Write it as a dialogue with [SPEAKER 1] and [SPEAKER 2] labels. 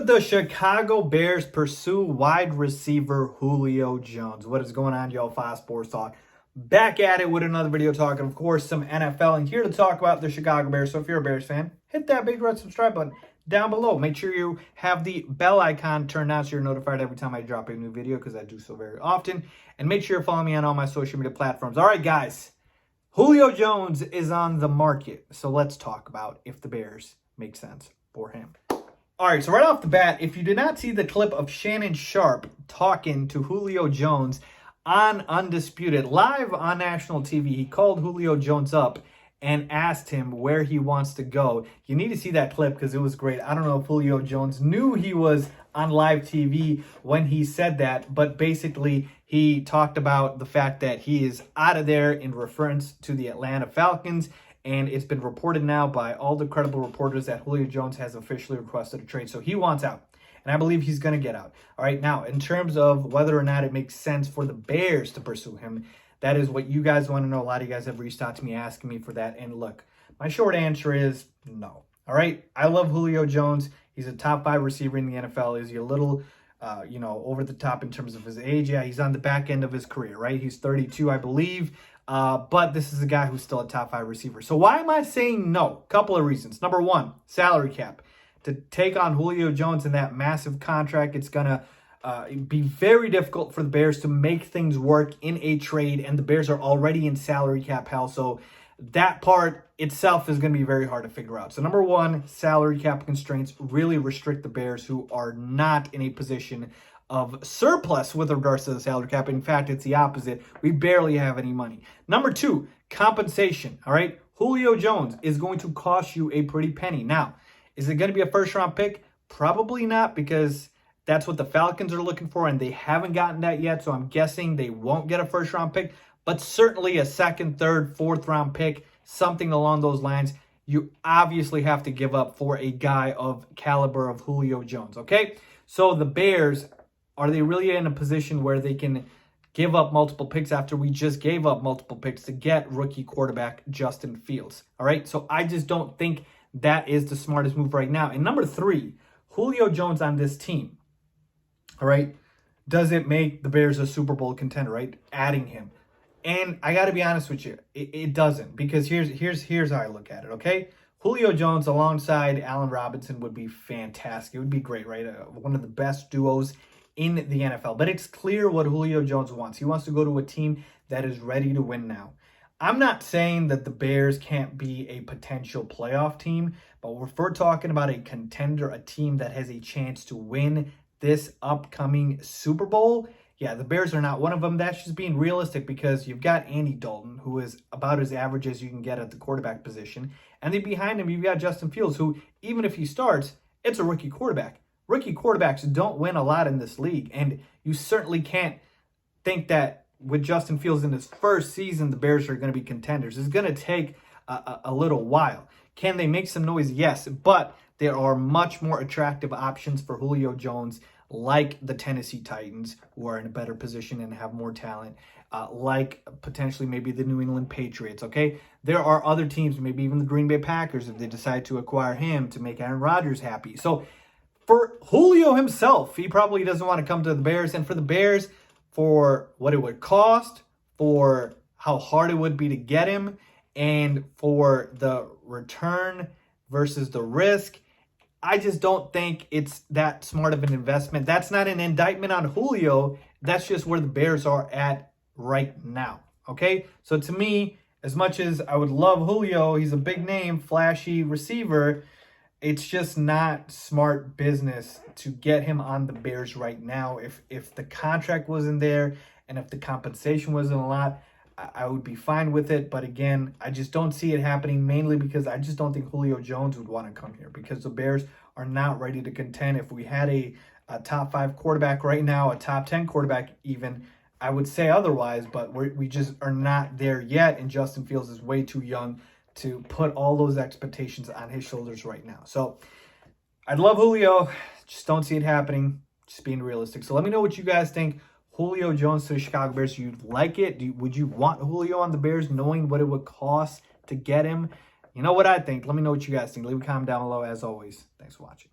[SPEAKER 1] Should the Chicago Bears pursue wide receiver Julio Jones? What is going on, y'all? Faiz Sports Talk. Back at it with another video talking, of course, some NFL. And here to talk about the Chicago Bears. So if you're a Bears fan, hit that big red subscribe button down below. Make sure you have the bell icon turned on so you're notified every time I drop a new video, because I do so very often. And make sure you're following me on all my social media platforms. All right, guys. Julio Jones is on the market. So let's talk about if the Bears make sense for him. All right, so right off the bat, if you did not see the clip of Shannon Sharpe talking to Julio Jones on Undisputed, live on national TV, he called Julio Jones up and asked him where he wants to go. You need to see that clip because it was great. I don't know if Julio Jones knew he was on live TV when he said that, but basically he talked about the fact that he is out of there in reference to the Atlanta Falcons. And it's been reported now by all the credible reporters that Julio Jones has officially requested a trade. So he wants out. And I believe he's going to get out. All right. Now, in terms of whether or not it makes sense for the Bears to pursue him, that is what you guys want to know. A lot of you guys have reached out to me asking me for that. And look, my short answer is no. All right. I love Julio Jones. He's a top 5 receiver in the NFL. Is he a little, over the top in terms of his age? Yeah, he's on the back end of his career, right? He's 32, I believe. But this is a guy who's still a top 5 receiver. So why am I saying no? Couple of reasons. Number one, salary cap. To take on Julio Jones in that massive contract, it's going to be very difficult for the Bears to make things work in a trade. And the Bears are already in salary cap hell. So that part itself is going to be very hard to figure out. So number one, salary cap constraints really restrict the Bears, who are not in a position of surplus with regards to the salary cap. In fact, it's the opposite. We barely have any money. Number two, compensation. All right. Julio Jones is going to cost you a pretty penny. Now, is it going to be a first-round pick? Probably not, because that's what the Falcons are looking for, and they haven't gotten that yet. So I'm guessing they won't get a first-round pick, but certainly a second, third, fourth-round pick, something along those lines. You obviously have to give up for a guy of caliber of Julio Jones. Okay. So the Bears, are they really in a position where they can give up multiple picks after we just gave up multiple picks to get rookie quarterback Justin Fields? All right. So I just don't think that is the smartest move right now. And number three, Julio Jones on this team. All right. Does it make the Bears a Super Bowl contender, right? Adding him. And I got to be honest with you, it doesn't, because here's how I look at it. Okay. Julio Jones alongside Allen Robinson would be fantastic. It would be great, right? One of the best duos in the NFL. But it's clear what Julio Jones wants. He wants to go to a team that is ready to win now. I'm not saying that the Bears can't be a potential playoff team, but if we're talking about a contender, a team that has a chance to win this upcoming Super Bowl, yeah, the Bears are not one of them. That's just being realistic, because you've got Andy Dalton, who is about as average as you can get at the quarterback position. And then behind him, you've got Justin Fields, who, even if he starts, it's a rookie quarterback. Rookie quarterbacks don't win a lot in this league, and you certainly can't think that with Justin Fields in his first season, the Bears are going to be contenders. It's going to take a little while. Can they make some noise? Yes, but there are much more attractive options for Julio Jones, like the Tennessee Titans, who are in a better position and have more talent, like potentially maybe the New England Patriots, okay? There are other teams, maybe even the Green Bay Packers, if they decide to acquire him to make Aaron Rodgers happy. So for Julio himself, he probably doesn't want to come to the Bears. And for the Bears, for what it would cost, for how hard it would be to get him, and for the return versus the risk, I just don't think it's that smart of an investment. That's not an indictment on Julio. That's just where the Bears are at right now. Okay? So to me, as much as I would love Julio, he's a big name, flashy receiver, it's just not smart business to get him on the Bears right now. If the contract wasn't there and if the compensation wasn't a lot, I would be fine with it. But again, I just don't see it happening, mainly because I just don't think Julio Jones would want to come here, because the Bears are not ready to contend. If we had a top 5 quarterback right now, a top 10 quarterback even, I would say otherwise, but we just are not there yet. And Justin Fields is way too young to put all those expectations on his shoulders right now. So I'd love Julio, just don't see it happening, just being realistic. So let me know what you guys think. Julio Jones to the Chicago Bears, you'd like it? Would you want Julio on the Bears, knowing what it would cost to get him? You know what I think. Let me know what you guys think. Leave a comment down below. As always, thanks for watching.